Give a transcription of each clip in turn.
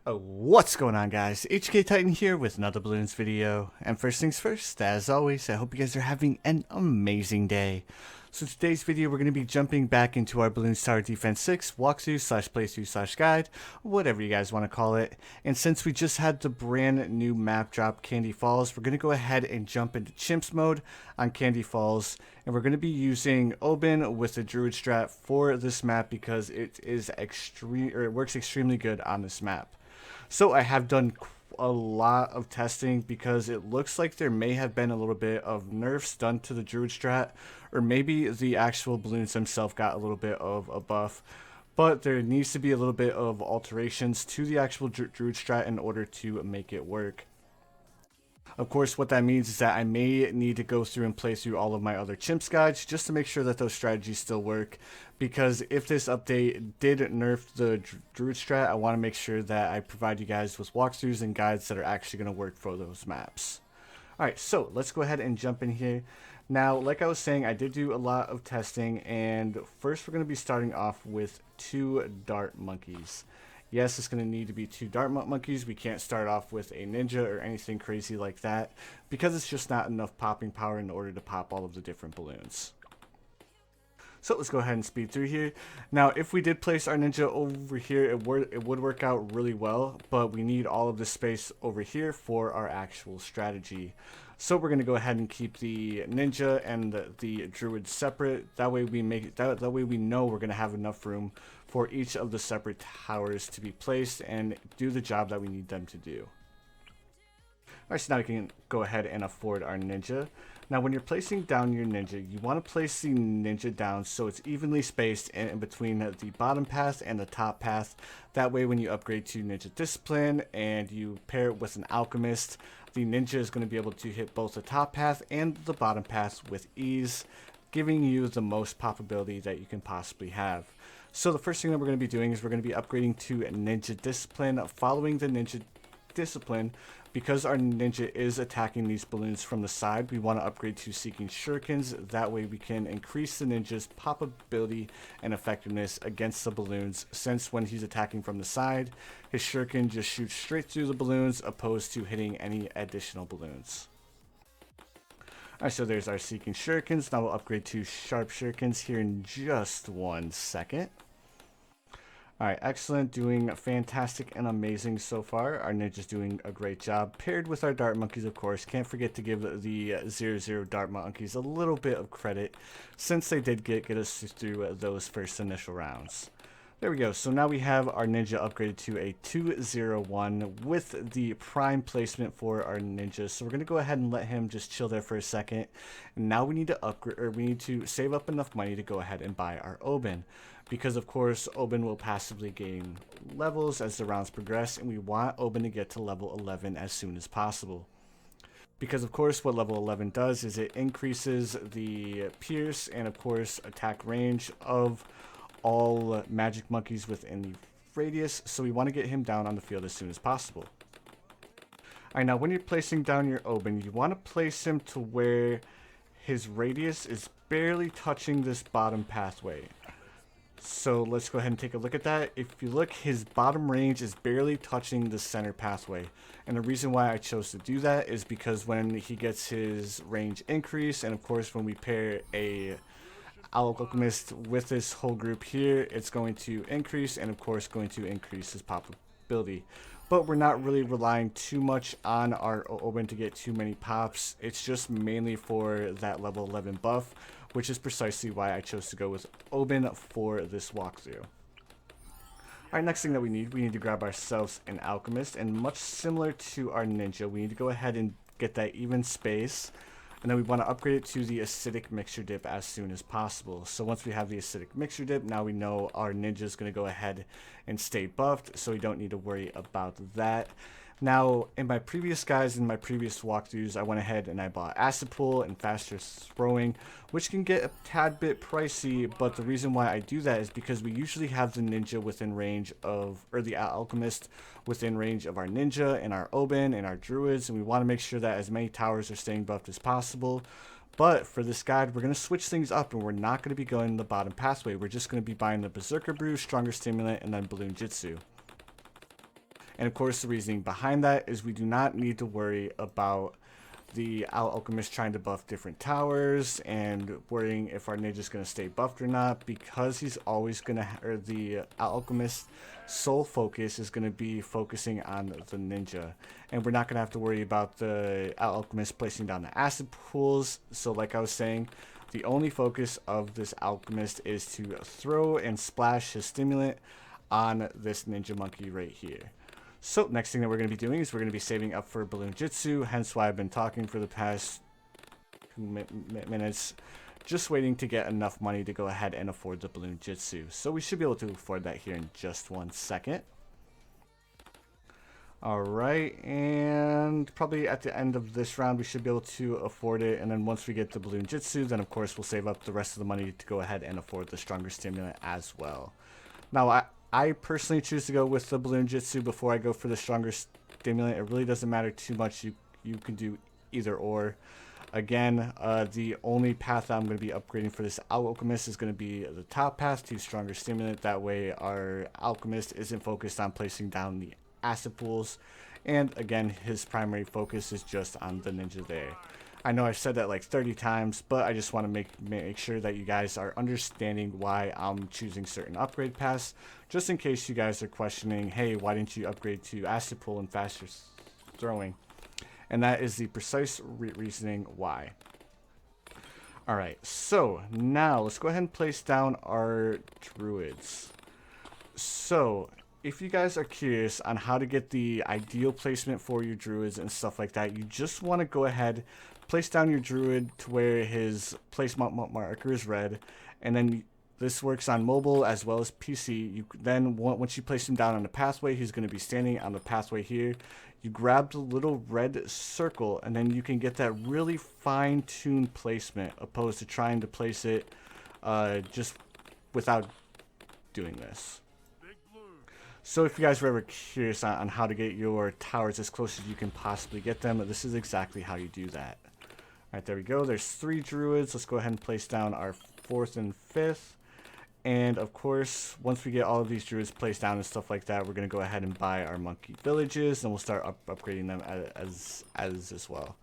What's going on, guys? HK Titan here with another Bloons video. And first things first, as always, I hope you guys are having an amazing day. So today's video, we're going to be jumping back into our Bloons TD6 walkthrough slash playthrough slash guide, whatever you guys want to call it. And since we just had the brand new map drop, Candy Falls, we're going to go ahead and jump into Chimps mode on Candy Falls. And we're going to be using Oben with the Druid strat for this map because it works extremely good on this map. So I have done a lot of testing because it looks like there may have been a little bit of nerfs done to the Druid strat, or maybe the actual Bloons themselves got a little bit of a buff. But there needs to be a little bit of alterations to the actual Druid strat in order to make it work. Of course, what that means is that I may need to go through and play through all of my other Chimps guides just to make sure that those strategies still work. Because if this update did nerf the Druid strat, I want to make sure that I provide you guys with walkthroughs and guides that are actually going to work for those maps. Alright, so let's go ahead and jump in here. Now, like I was saying, I did do a lot of testing, and first we're going to be starting off with 2 dart monkeys. Yes, it's going to need to be 2 dart monkeys. We can't start off with a ninja or anything crazy like that because it's just not enough popping power in order to pop all of the different balloons. So let's go ahead and speed through here. Now, if we did place our ninja over here, it would work out really well, but we need all of this space over here for our actual strategy. So we're going to go ahead and keep the ninja and the druid separate. That way we know we're going to have enough room for each of the separate towers to be placed and do the job that we need them to do. Alright, so now we can go ahead and afford our ninja. Now when you're placing down your ninja, you want to place the ninja down so it's evenly spaced in between the bottom path and the top path. That way when you upgrade to Ninja Discipline and you pair it with an Alchemist, the ninja is going to be able to hit both the top path and the bottom path with ease, giving you the most popability that you can possibly have. So the first thing that we're going to be doing is we're going to be upgrading to Ninja Discipline. Following the Ninja Discipline, because our ninja is attacking these balloons from the side, we want to upgrade to Seeking Shurikens. That way we can increase the ninja's popability and effectiveness against the balloons, since when he's attacking from the side, his shuriken just shoots straight through the balloons opposed to hitting any additional balloons. Alright, so there's our Seeking Shurikens. Now we'll upgrade to Sharp Shurikens here in just 1 second. Alright, excellent. Doing fantastic and amazing so far. Our ninja's doing a great job. Paired with our dart monkeys, of course. Can't forget to give the 0-0 dart monkeys a little bit of credit, since they did get us through those first initial rounds. There we go. So now we have our ninja upgraded to a 2-0-1 with the prime placement for our ninja. So we're going to go ahead and let him just chill there for a second. And now we need to upgrade, or we need to save up enough money to go ahead and buy our Oben. Because of course Oben will passively gain levels as the rounds progress, and we want Oben to get to level 11 as soon as possible. Because of course what level 11 does is it increases the pierce and of course attack range of all magic monkeys within the radius, so we want to get him down on the field as soon as possible. Alright, now when you're placing down your Oben, you want to place him to where his radius is barely touching this bottom pathway. So let's go ahead and take a look at that. If you look, his bottom range is barely touching the center pathway. And the reason why I chose to do that is because when he gets his range increase, and of course when we pair a Alchemist with this whole group here, it's going to increase, and of course going to increase his popability. But we're not really relying too much on our Oben to get too many pops. It's just mainly for that level 11 buff, which is precisely why I chose to go with Oben for this walkthrough. Alright, next thing that we need to grab ourselves an Alchemist, and much similar to our ninja, we need to go ahead and get that even space. And then we want to upgrade it to the acidic mixture dip as soon as possible. So once we have the acidic mixture dip, now we know our ninja is going to go ahead and stay buffed, so we don't need to worry about that. Now, in my previous guides, in my previous walkthroughs, I went ahead and I bought Acid Pull and Faster Throwing, which can get a tad bit pricey, but the reason why I do that is because we usually have the ninja within range of, or the Alchemist within range of our ninja and our Oben and our druids, and we want to make sure that as many towers are staying buffed as possible. But for this guide, we're going to switch things up, and we're not going to be going the bottom pathway. We're just going to be buying the Berserker Brew, Stronger Stimulant, and then Balloon Jitsu. And of course, the reasoning behind that is we do not need to worry about the Alchemist trying to buff different towers and worrying if our ninja is going to stay buffed or not, because he's always going to, or the Alchemist sole focus is going to be focusing on the ninja, and we're not going to have to worry about the Alchemist placing down the acid pools. So like I was saying, the only focus of this Alchemist is to throw and splash his stimulant on this ninja monkey right here. So next thing that we're going to be doing is we're going to be saving up for Bloons Jutsu, hence why I've been talking for the past 2 minutes, just waiting to get enough money to go ahead and afford the Bloons Jutsu. So we should be able to afford that here in just 1 second. Alright, and probably at the end of this round we should be able to afford it, and then once we get the Bloons Jutsu, then of course we'll save up the rest of the money to go ahead and afford the stronger stimulant as well. Now I personally choose to go with the Bloons Jutsu before I go for the stronger stimulant. It really doesn't matter too much. You can do either or. Again, the only path that I'm going to be upgrading for this Alchemist is going to be the top path to stronger stimulant. That way our Alchemist isn't focused on placing down the acid pools. And again, his primary focus is just on the ninja there. I know I've said that like 30 times, but I just want to make sure that you guys are understanding why I'm choosing certain upgrade paths, just in case you guys are questioning, hey, why didn't you upgrade to acid pool and faster throwing? And that is the precise reasoning why. Alright, so now let's go ahead and place down our druids. So if you guys are curious on how to get the ideal placement for your druids and stuff like that, you just want to go ahead, place down your druid to where his placement marker is red, and then this works on mobile as well as PC. You then, once you place him down on the pathway, he's going to be standing on the pathway here. You grab the little red circle, and then you can get that really fine-tuned placement, opposed to trying to place it just without doing this. So if you guys were ever curious on how to get your towers as close as you can possibly get them, this is exactly how you do that. Alright, there we go. There's 3 druids. Let's go ahead and place down our 4th and 5th. And of course, once we get all of these druids placed down and stuff like that, we're going to go ahead and buy our monkey villages, and we'll start upgrading them as well.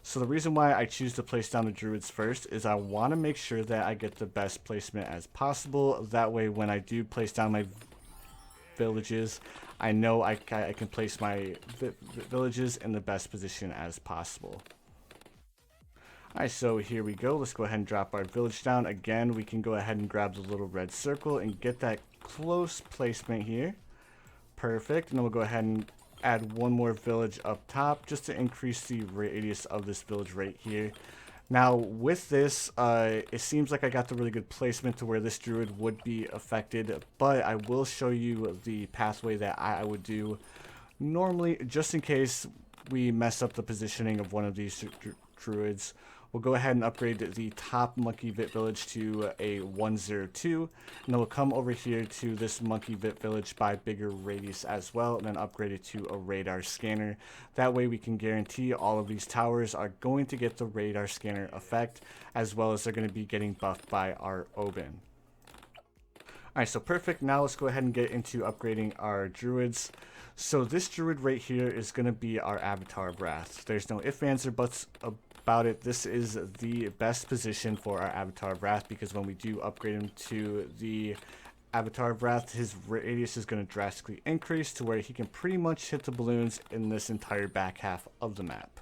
So the reason why I choose to place down the druids first is I want to make sure that I get the best placement as possible. That way, when I do place down my villages, I know I can place my villages in the best position as possible. Alright, so here we go. Let's go ahead and drop our village down. Again, we can go ahead and grab the little red circle and get that close placement here. Perfect. And then we'll go ahead and add one more village up top just to increase the radius of this village right here. Now with this, it seems like I got the really good placement to where this druid would be affected, but I will show you the pathway that I would do normally, just in case we mess up the positioning of one of these druids. We'll go ahead and upgrade the top monkey vit village to a 102, and then we'll come over here to this monkey vit village by bigger radius as well, and then upgrade it to a radar scanner. That way we can guarantee all of these towers are going to get the radar scanner effect, as well as they're going to be getting buffed by our Oben. Alright, so perfect. Now let's go ahead and get into upgrading our druids. So this druid right here is going to be our Avatar of Wrath. There's no ifs, ands, or buts about it. This is the best position for our Avatar of Wrath, because when we do upgrade him to the Avatar of Wrath, his radius is going to drastically increase to where he can pretty much hit the balloons in this entire back half of the map.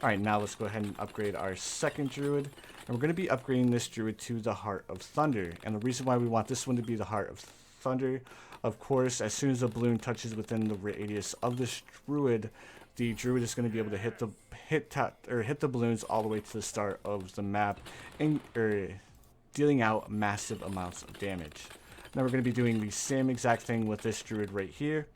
Alright, now let's go ahead and upgrade our second druid. And we're going to be upgrading this druid to the Heart of Thunder. And the reason why we want this one to be the Heart of Thunder, of course, as soon as a balloon touches within the radius of this druid, the druid is going to be able to hit the balloons all the way to the start of the map, and dealing out massive amounts of damage. Now we're going to be doing the same exact thing with this druid right here.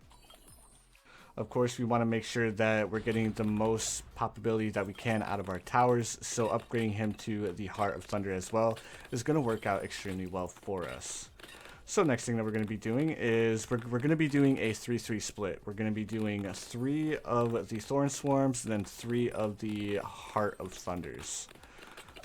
Of course, we want to make sure that we're getting the most popability that we can out of our towers, so upgrading him to the Heart of Thunder as well is going to work out extremely well for us. So next thing that we're going to be doing is we're going to be doing a 3-3 split. We're going to be doing 3 of the Thorn Swarms and then 3 of the Heart of Thunders.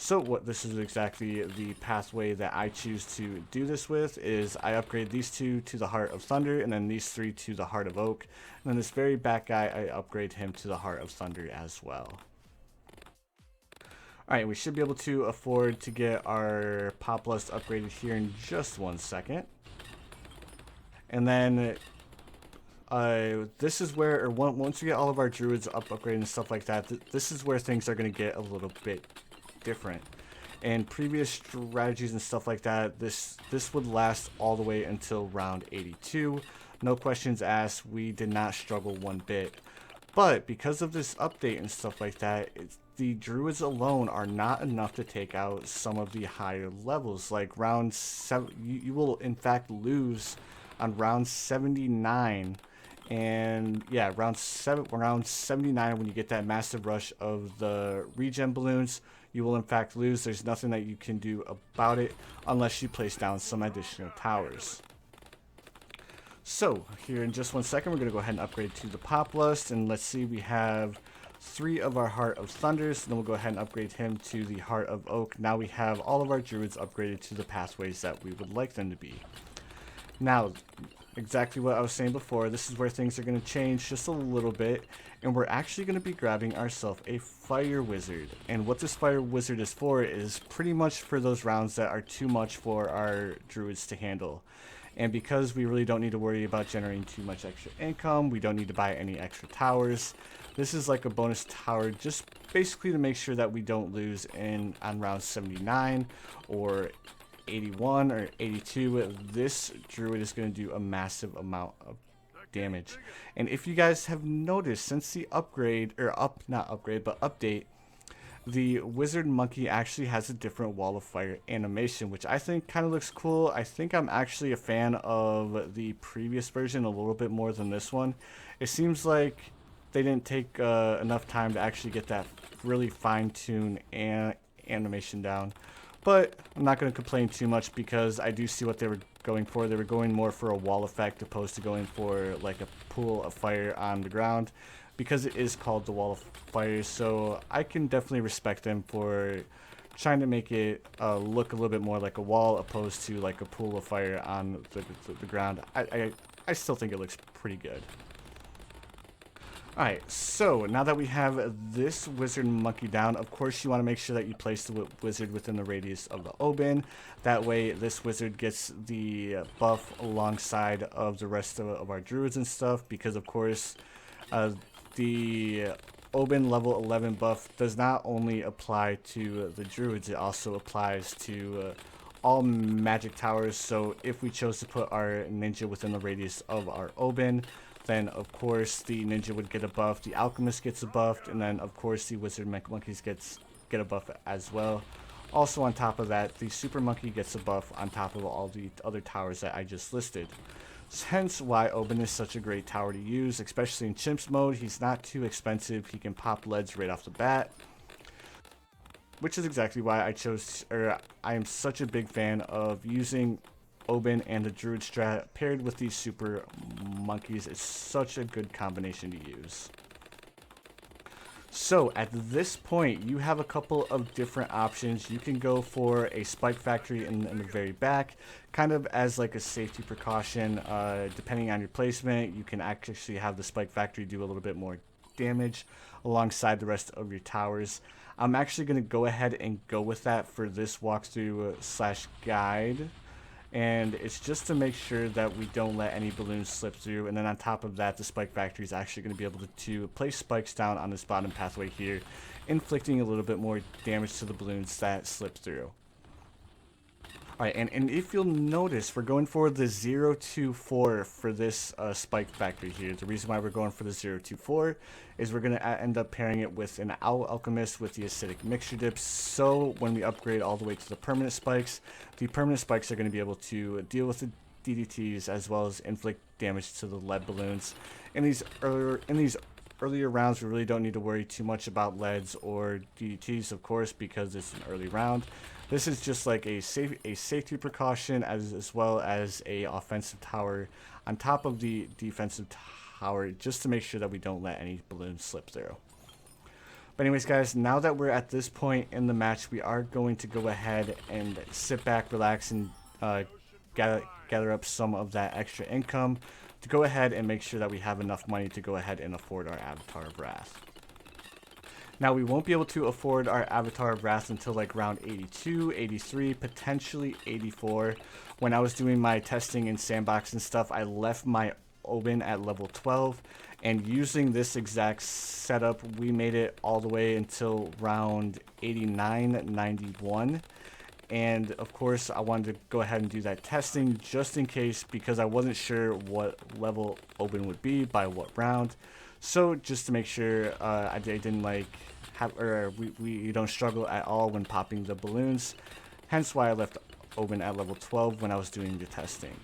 So what this is exactly the pathway that I choose to do this with is I upgrade these two to the Heart of Thunder, and then these three to the Heart of Oak, and then this very back guy I upgrade him to the Heart of Thunder as well. Alright, we should be able to afford to get our Pop Lust upgraded here in just 1 second. And then this is where, or once we get all of our Druids upgraded and stuff like that, this is where things are going to get a little bit different. In previous strategies and stuff like that, this would last all the way until round 82. No questions asked, we did not struggle one bit. But because of this update and stuff like that, the Druids alone are not enough to take out some of the higher levels. Like round 7, you will in fact lose on round 79. And yeah, round 79, when you get that massive rush of the regen balloons, you will in fact lose. There's nothing that you can do about it unless you place down some additional towers. So here in just 1 second, we're going to go ahead and upgrade to the Pop Lust, and let's see, we have 3 of our Heart of Thunders, and then we'll go ahead and upgrade him to the Heart of Oak. Now we have all of our Druids upgraded to the pathways that we would like them to be. Now, exactly what I was saying before, this is where things are going to change just a little bit, and we're actually going to be grabbing ourselves a Fire Wizard. And what this Fire Wizard is for is pretty much for those rounds that are too much for our Druids to handle. And because we really don't need to worry about generating too much extra income, we don't need to buy any extra towers. This is like a bonus tower just basically to make sure that we don't lose on round 79 or 81 or 82. This Druid is going to do a massive amount of damage. And if you guys have noticed, since the upgrade, or not upgrade, but update, the Wizard Monkey actually has a different Wall of Fire animation, which I think kind of looks cool. I think I'm actually a fan of the previous version a little bit more than this one. It seems like they didn't take enough time to actually get that really fine-tuned animation down. But I'm not going to complain too much because I do see what they were going for. They were going more for a wall effect opposed to going for like a pool of fire on the ground, because it is called the Wall of Fire. So I can definitely respect them for trying to make it look a little bit more like a wall opposed to like a pool of fire on the ground. I still think it looks pretty good. Alright, so now that we have this Wizard Monkey down, of course you want to make sure that you place the wizard within the radius of the Oban. That way this wizard gets the buff alongside of the rest of our Druids and stuff, because of course the Oban level 11 buff does not only apply to the Druids, it also applies to all magic towers. So if we chose to put our ninja within the radius of our Oban, then of course the ninja would get a buff, the alchemist gets a buff, and then of course the wizard monkeys get a buff as well. Also on top of that, the super monkey gets a buff on top of all the other towers that I just listed. Hence why Oban is such a great tower to use, especially in Chimps mode. He's not too expensive, he can pop leads right off the bat, which is exactly why I am such a big fan of using Oban and the Druid strat paired with these super monkeys. It's such a good combination to use. So at this point, you have a couple of different options. You can go for a spike factory in the very back, kind of as like a safety precaution. Depending on your placement, you can actually have the spike factory do a little bit more damage alongside the rest of your towers. I'm actually going to go ahead and go with that for this walkthrough slash guide. And it's just to make sure that we don't let any balloons slip through. And then on top of that, the spike factory is actually going to be able to place spikes down on this bottom pathway here, inflicting a little bit more damage to the balloons that slip through. Alright, and if you'll notice, we're going for the 024 for this spike factory here. The reason why we're going for the 024 is we're going to end up pairing it with an Alchemist with the acidic mixture dips. So when we upgrade all the way to the permanent spikes are going to be able to deal with the DDTs as well as inflict damage to the lead balloons. In these earlier rounds, we really don't need to worry too much about leads or DDTs, of course, because it's an early round. This is just like a safety precaution as well as a offensive tower on top of the defensive tower, just to make sure that we don't let any balloons slip through. But anyways, guys, now that we're at this point in the match, we are going to go ahead and sit back, relax, and gather up some of that extra income to go ahead and make sure that we have enough money to go ahead and afford our Avatar of Wrath. Now, we won't be able to afford our Avatar of Wrath until like round 82, 83, potentially 84. When I was doing my testing in Sandbox and stuff, I left my Oben at level 12, and using this exact setup, we made it all the way until round 89, 91. And of course, I wanted to go ahead and do that testing just in case, because I wasn't sure what level Oben would be by what round. So just to make sure I didn't like have, or we don't struggle at all when popping the balloons. Hence why I left Oben at level 12 when I was doing the testing.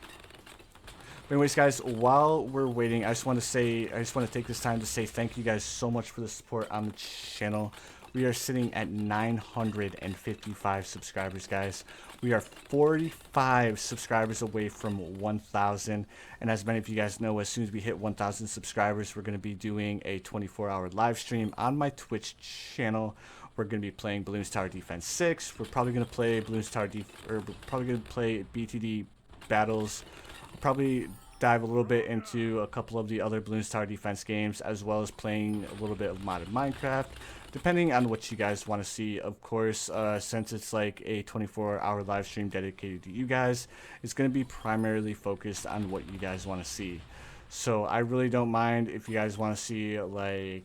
But anyways, guys, while we're waiting, I just want to take this time to say thank you guys so much for the support on the channel. We are sitting at 955 subscribers, guys. We are 45 subscribers away from 1,000. And as many of you guys know, as soon as we hit 1,000 subscribers, we're going to be doing a 24-hour live stream on my Twitch channel. We're going to be playing Bloons TD6. We're probably going to play we're probably going to play BTD battles. We'll probably dive a little bit into a couple of the other Bloons Tower Defense games, as well as playing a little bit of modded Minecraft, depending on what you guys want to see. Of course, since it's like a 24-hour live stream dedicated to you guys, it's going to be primarily focused on what you guys want to see. So I really don't mind if you guys want to see like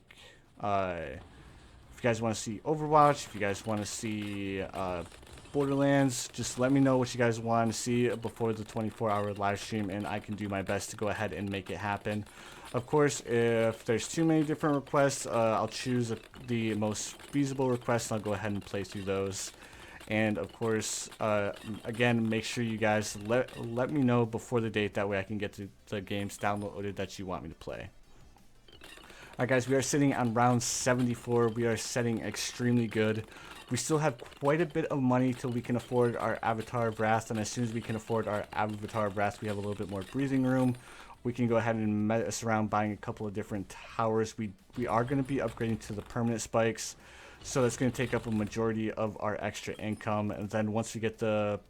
if you guys want to see Overwatch, if you guys want to see Borderlands, just let me know what you guys want to see before the 24-hour live stream, and I can do my best to go ahead and make it happen. Of course, if there's too many different requests, I'll choose the most feasible requests, and I'll go ahead and play through those. And of course, again, make sure you guys let me know before the date, that way I can get the games downloaded that you want me to play. Alright guys, we are sitting on round 74. We are setting extremely good. We still have quite a bit of money till we can afford our Avatar of Wrath, and as soon as we can afford our Avatar of Wrath, we have a little bit more breathing room. We can go ahead and mess around buying a couple of different towers. We are going to be upgrading to the permanent spikes, so that's going to take up a majority of our extra income. And then once we get the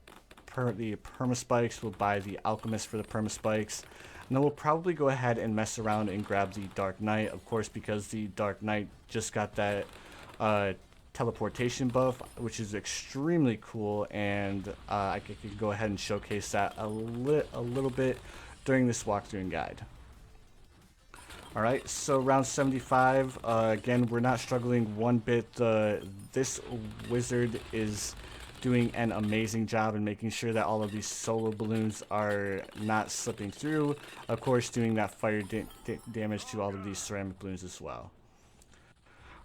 perma spikes, we'll buy the Alchemist for the perma spikes. And then we'll probably go ahead and mess around and grab the Dark Knight, of course, because the Dark Knight just got that teleportation buff, which is extremely cool, and I can go ahead and showcase that a little bit during this walkthrough and guide. Alright, so round 75, again, we're not struggling one bit. This wizard is doing an amazing job in making sure that all of these solo balloons are not slipping through. Of course, doing that fire damage to all of these ceramic balloons as well.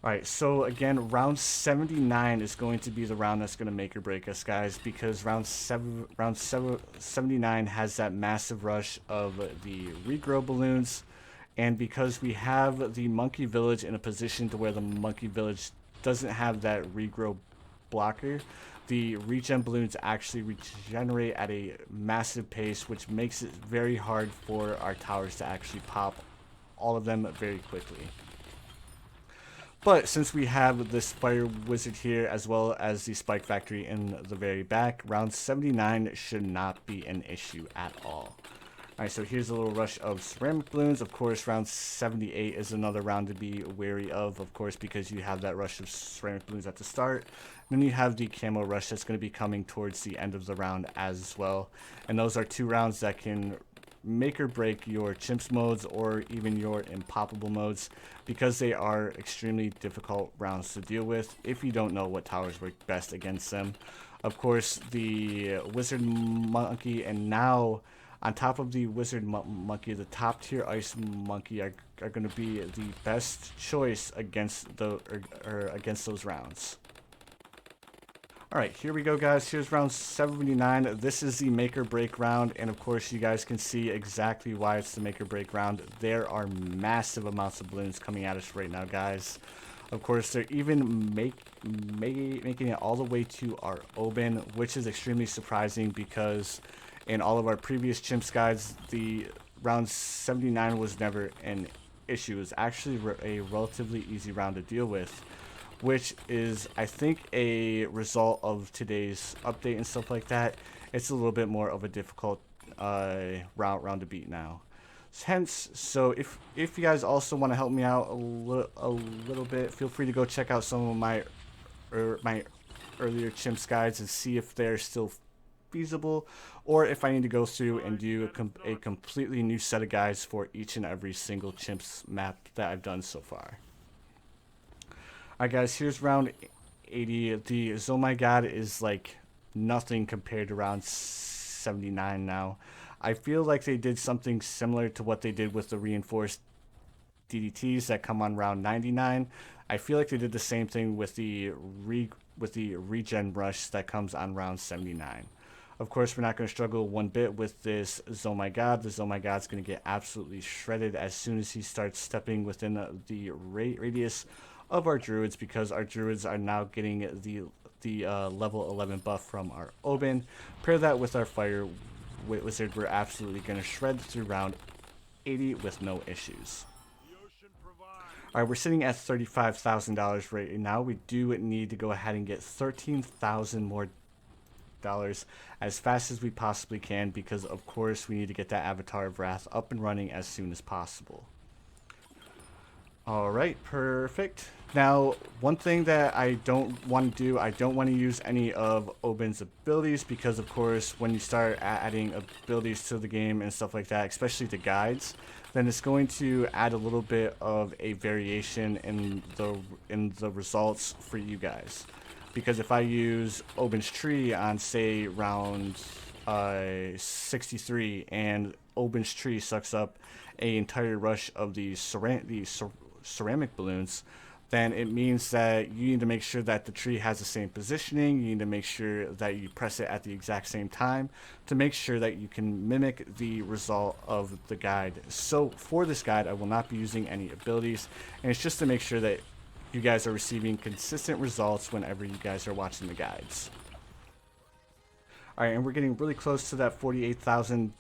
Alright, so again, round 79 is going to be the round that's going to make or break us, guys, because round 79 has that massive rush of the regrow balloons, and because we have the monkey village in a position to where the monkey village doesn't have that regrow blocker, the regen balloons actually regenerate at a massive pace, which makes it very hard for our towers to actually pop all of them very quickly. But since we have this fire wizard here, as well as the spike factory in the very back, round 79 should not be an issue at all. Alright, so here's a little rush of ceramic balloons. Of course, round 78 is another round to be wary of course, because you have that rush of ceramic balloons at the start. Then you have the camo rush that's going to be coming towards the end of the round as well. And those are two rounds that can make or break your Chimps modes or even your Impoppable modes, because they are extremely difficult rounds to deal with if you don't know what towers work best against them. Of course, the Wizard Monkey, and now on top of the Wizard Monkey, the top tier Ice Monkey are going to be the best choice against against those rounds. Alright, here we go, guys. Here's round 79. This is the make or break round, and of course you guys can see exactly why it's the make or break round. There are massive amounts of balloons coming at us right now, guys. Of course, they're even making it all the way to our Oben, which is extremely surprising, because in all of our previous Chimps guides, the round 79 was never an issue. It was actually a relatively easy round to deal with. which is, I think, a result of today's update and stuff like that. It's a little bit more of a difficult round to beat now. Hence, so if you guys also want to help me out a little bit, feel free to go check out some of my earlier Chimps guides and see if they're still feasible, or if I need to go through and do a completely new set of guides for each and every single Chimps map that I've done so far. Alright guys, here's round 80. The Oh My God is like nothing compared to round 79 now. I feel like they did something similar to what they did with the reinforced DDTs that come on round 99. I feel like they did the same thing with the regen rush that comes on round 79. Of course, we're not going to struggle one bit with this Oh My God. This Oh My God's going to get absolutely shredded as soon as he starts stepping within the radius of our Druids, because our Druids are now getting the level 11 buff from our Oben. Pair that with our Fire Wizard, we're absolutely going to shred through round 80 with no issues. Alright, we're sitting at $35,000 right now. We do need to go ahead and get 13,000 more dollars as fast as we possibly can, because of course we need to get that Avatar of Wrath up and running as soon as possible. Alright, perfect. Now, one thing that I don't want to do, I don't want to use any of Oben's abilities, because of course when you start adding abilities to the game and stuff like that, especially the guides, then it's going to add a little bit of a variation in the results for you guys. Because if I use Oben's tree on, say, round 63, and Oben's tree sucks up an entire rush of the ceramic balloons, then it means that you need to make sure that the tree has the same positioning. You need to make sure that you press it at the exact same time to make sure that you can mimic the result of the guide. So for this guide, I will not be using any abilities, and it's just to make sure that you guys are receiving consistent results whenever you guys are watching the guides. Alright, and we're getting really close to that $48,000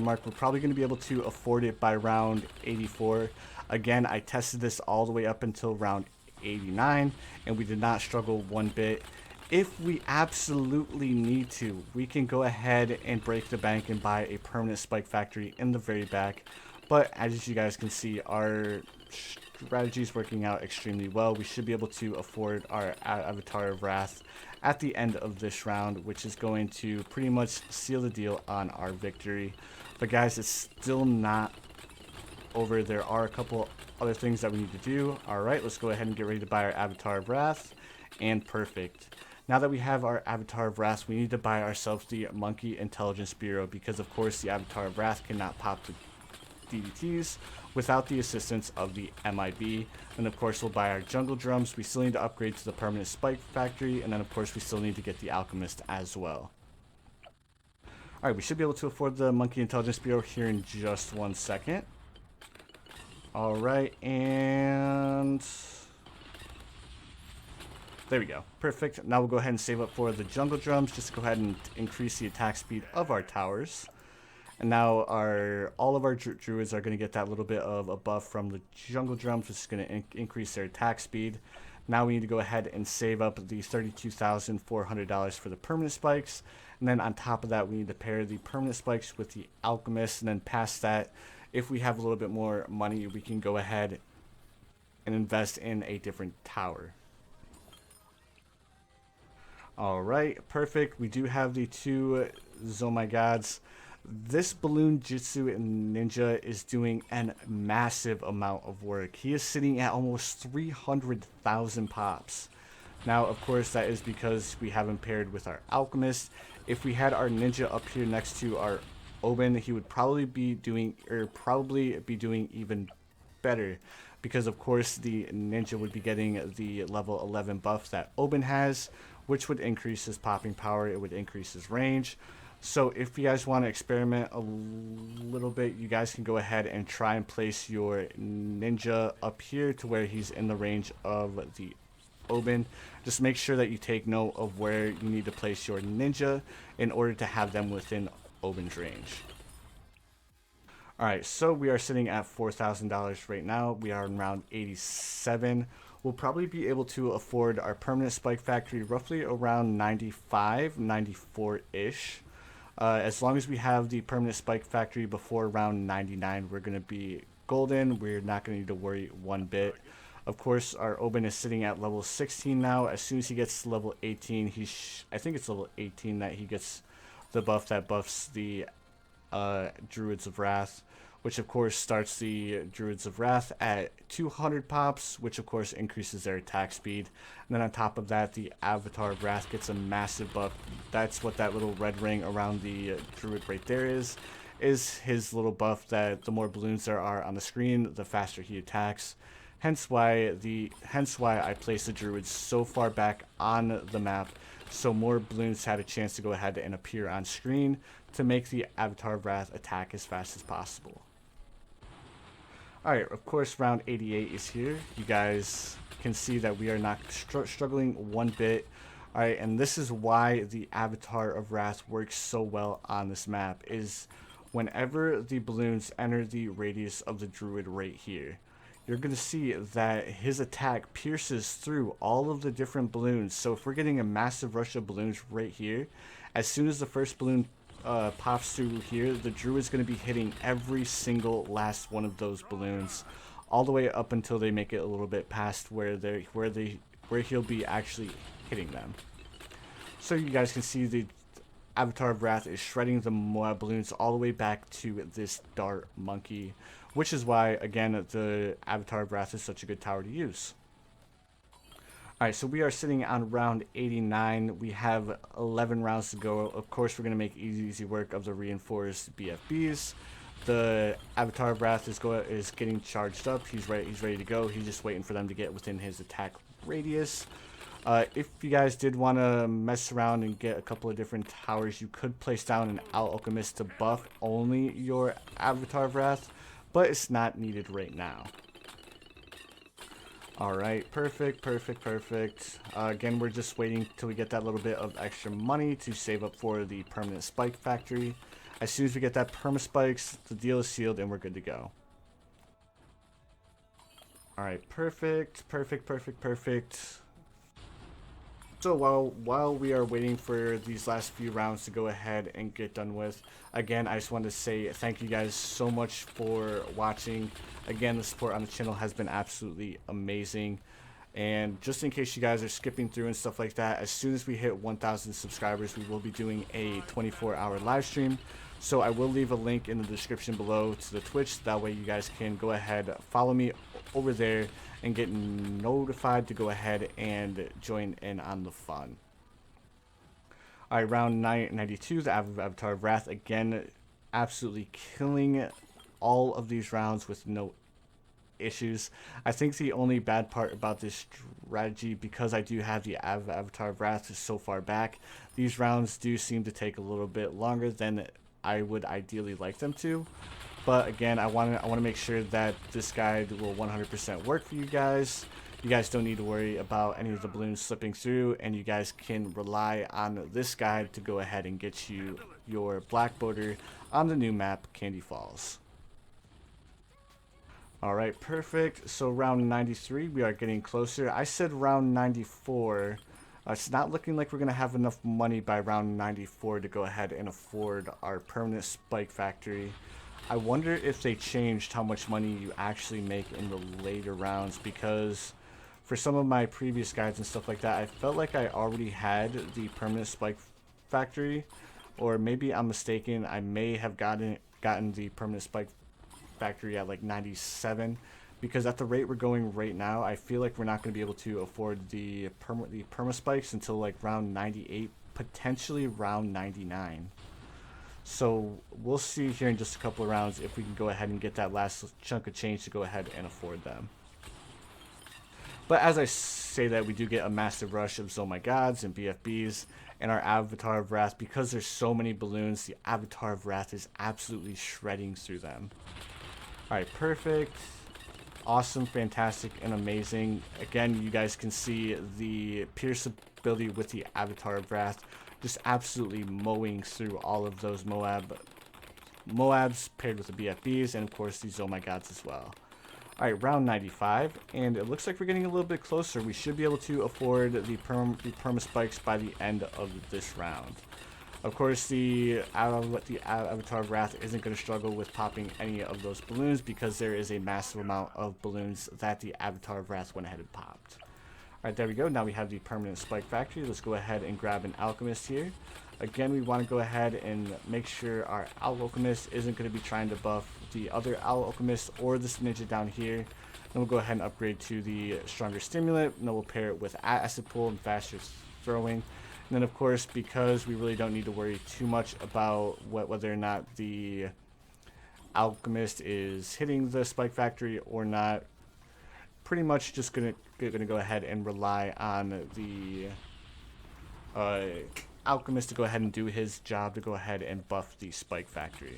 mark. We're probably going to be able to afford it by round 84. Again, I tested this all the way up until round 89, and we did not struggle one bit. If we absolutely need to, we can go ahead and break the bank and buy a permanent spike factory in the very back. But as you guys can see, our strategy is working out extremely well. We should be able to afford our Avatar of Wrath at the end of this round, which is going to pretty much seal the deal on our victory. But guys, it's still not over. There are a couple other things that we need to do. Alright, let's go ahead and get ready to buy our Avatar of Wrath. And perfect. Now that we have our Avatar of Wrath, we need to buy ourselves the Monkey Intelligence Bureau, because of course the Avatar of Wrath cannot pop the DDTs without the assistance of the MIB. And of course we'll buy our Jungle Drums. We still need to upgrade to the permanent spike factory, and then of course we still need to get the Alchemist as well. Alright, we should be able to afford the Monkey Intelligence Bureau here in just 1 second. Alright, and there we go. Perfect. Now we'll go ahead and save up for the Jungle Drums, just to go ahead and increase the attack speed of our towers. And now all of our Druids are going to get that little bit of a buff from the Jungle Drums, which is going to increase their attack speed. Now we need to go ahead and save up the $32,400 for the permanent spikes. And then on top of that, we need to pair the permanent spikes with the Alchemist. And then past that, if we have a little bit more money, we can go ahead and invest in a different tower. Alright, perfect. We do have the two Oh My Gods. This Balloon Jutsu Ninja is doing a massive amount of work. He is sitting at almost 300,000 pops. Now, of course, that is because we have him paired with our Alchemist. If we had our Ninja up here next to our Oben, he would probably be doing even better, because of course the Ninja would be getting the level 11 buff that Oben has, which would increase his popping power. It would increase his range. So if you guys want to experiment a little bit, you guys can go ahead and try and place your Ninja up here to where he's in the range of the Oben. Just make sure that you take note of where you need to place your Ninja in order to have them within Oben's range. Alright, so we are sitting at $4,000 right now. We are in round 87. we'll probably be able to afford our permanent spike factory roughly around 95, 94-ish. As long as we have the permanent spike factory before round 99, we're going to be golden. We're not going to need to worry one bit. Of course, our Oben is sitting at level 16 now. As soon as he gets to level 18, I think it's level 18 that he gets the buff that buffs the Druids of Wrath, which of course starts the Druids of Wrath at 200 pops, which of course increases their attack speed. And then on top of that, the Avatar of Wrath gets a massive buff. That's what that little red ring around the Druid right there is his little buff that the more balloons there are on the screen, the faster he attacks. Hence why I placed the Druids so far back on the map, so more balloons had a chance to go ahead and appear on screen to make the Avatar of Wrath attack as fast as possible. Alright, of course round 88 is here. You guys can see that we are not struggling one bit. Alright, and this is why the Avatar of Wrath works so well on this map, is whenever the balloons enter the radius of the Druid right here, you're going to see that his attack pierces through all of the different balloons. So if we're getting a massive rush of balloons right here, as soon as the first balloon pops through here, the Druid's going to be hitting every single last one of those balloons, all the way up until they make it a little bit past where he'll be actually hitting them. So you guys can see the Avatar of Wrath is shredding the Moab balloons all the way back to this dart monkey, which is why, again, the Avatar of Wrath is such a good tower to use. Alright, so we are sitting on round 89. We have 11 rounds to go. Of course, we're going to make easy work of the reinforced BFBs. The Avatar of Wrath is getting charged up. He's ready to go. He's just waiting for them to get within his attack radius. If you guys did want to mess around and get a couple of different towers, you could place down an Alchemist to buff only your Avatar of Wrath, but it's not needed right now. Alright, perfect. Again, we're just waiting till we get that little bit of extra money to save up for the permanent spike factory. As soon as we get that perma spikes, the deal is sealed and we're good to go. Alright, perfect. So while we are waiting for these last few rounds to go ahead and get done with, again, I just wanted to say thank you guys so much for watching. Again, the support on the channel has been absolutely amazing. And just in case you guys are skipping through and stuff like that, as soon as we hit 1,000 subscribers, we will be doing a 24-hour live stream. So I will leave a link in the description below to the Twitch. That way you guys can go ahead, follow me over there, and get notified to go ahead and join in on the fun. Alright, round 92, the Avatar of Wrath, again, absolutely killing all of these rounds with no issues. I think the only bad part about this strategy, because I do have the Avatar of Wrath so far back, these rounds do seem to take a little bit longer than I would ideally like them to. But again, I want to make sure that this guide will 100% work for you guys. You guys don't need to worry about any of the balloons slipping through, and you guys can rely on this guide to go ahead and get you your black border on the new map, Candy Falls. Alright, perfect. So round 93, we are getting closer. I said round 94. It's not looking like we're going to have enough money by round 94 to go ahead and afford our permanent spike factory. I wonder if they changed how much money you actually make in the later rounds, because for some of my previous guides and stuff like that, I felt like I already had the permanent spike factory, or maybe I'm mistaken. I may have gotten the permanent spike factory at like 97, because at the rate we're going right now, I feel like we're not going to be able to afford the perma spikes until like round 98, potentially round 99. So we'll see here in just a couple of rounds if we can go ahead and get that last chunk of change to go ahead and afford them. But as I say that, we do get a massive rush of Oh My Gods and BFBs and our Avatar of Wrath. Because there's so many balloons, the Avatar of Wrath is absolutely shredding through them. Alright, perfect. Awesome, fantastic, and amazing. Again, you guys can see the Pierce ability with the Avatar of Wrath just absolutely mowing through all of those Moabs paired with the BFBs, and of course these Oh My Gods as well. Alright, round 95, and it looks like we're getting a little bit closer. We should be able to afford the perma spikes by the end of this round. Of course, the Avatar of Wrath isn't going to struggle with popping any of those balloons because there is a massive amount of balloons that the Avatar of Wrath went ahead and popped. Alright, there we go. Now we have the permanent spike factory. Let's go ahead and grab an Alchemist here. Again, we want to go ahead and make sure our Alchemist isn't going to be trying to buff the other Alchemist or this ninja down here. Then we'll go ahead and upgrade to the stronger stimulant. And then we'll pair it with acid pull and faster throwing. And then, of course, because we really don't need to worry too much about whether or not the Alchemist is hitting the spike factory or not, pretty much just gonna go ahead and rely on the Alchemist to go ahead and do his job to go ahead and buff the spike factory.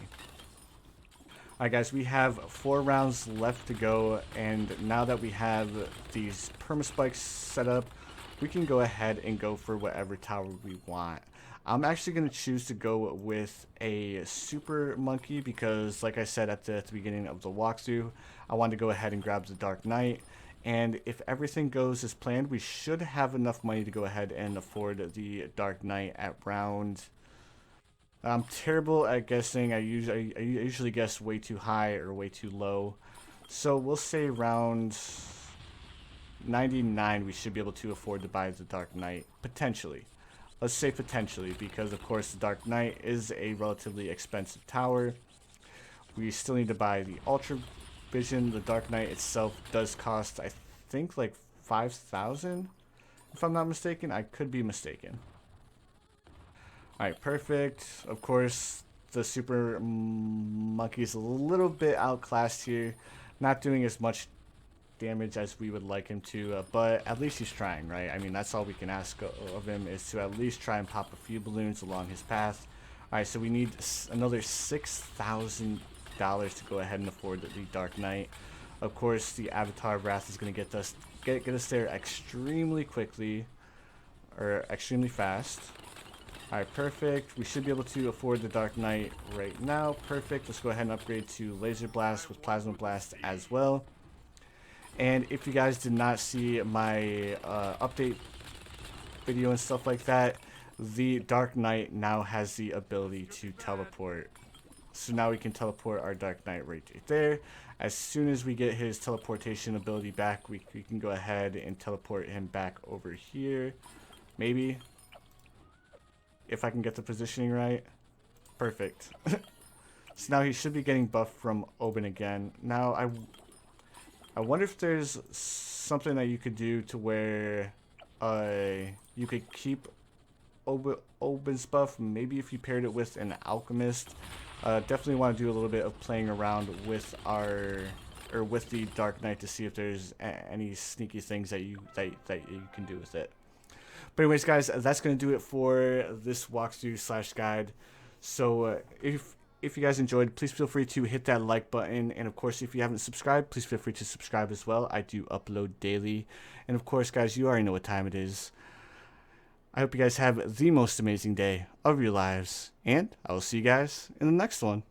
Alright guys, we have 4 rounds left to go, and now that we have these perma spikes set up, we can go ahead and go for whatever tower we want. I'm actually going to choose to go with a super monkey because, like I said at the beginning of the walkthrough, I wanted to go ahead and grab the Dark Knight. And if everything goes as planned, we should have enough money to go ahead and afford the Dark Knight at round. I'm terrible at guessing. I usually guess way too high or way too low. So we'll say round 99 we should be able to afford to buy the Dark Knight. Potentially. Let's say potentially, because of course the Dark Knight is a relatively expensive tower. We still need to buy the Ultra Vision. The Dark Knight itself does cost, I think, like 5,000, if I'm not mistaken. I could be mistaken. Alright, perfect. Of course, the super monkey's a little bit outclassed here, not doing as much damage as we would like him to, but at least he's trying, right? I mean, that's all we can ask of him, is to at least try and pop a few balloons along his path. Alright, so we need another $6,000 to go ahead and afford the Dark Knight. Of course, the Avatar of Wrath is going to get us there extremely quickly, or extremely fast. Alright, perfect. We should be able to afford the Dark Knight right now. Perfect. Let's go ahead and upgrade to Laser Blast with Plasma Blast as well. And if you guys did not see my update video and stuff like that, the Dark Knight now has the ability to teleport. So now we can teleport our Dark Knight right there. As soon as we get his teleportation ability back, we can go ahead and teleport him back over here. Maybe. If I can get the positioning right. Perfect. So now he should be getting buffed from Oben again. Now I wonder if there's something that you could do to where you could keep Oben's buff. Maybe if you paired it with an Alchemist. Definitely want to do a little bit of playing around with with the Dark Knight to see if there's any sneaky things that you can do with it. But anyways, guys, that's going to do it for this walkthrough / guide. So if you guys enjoyed, please feel free to hit that like button. And of course, if you haven't subscribed, please feel free to subscribe as well. I do upload daily. And of course, guys, you already know what time it is. I hope you guys have the most amazing day of your lives. And I will see you guys in the next one.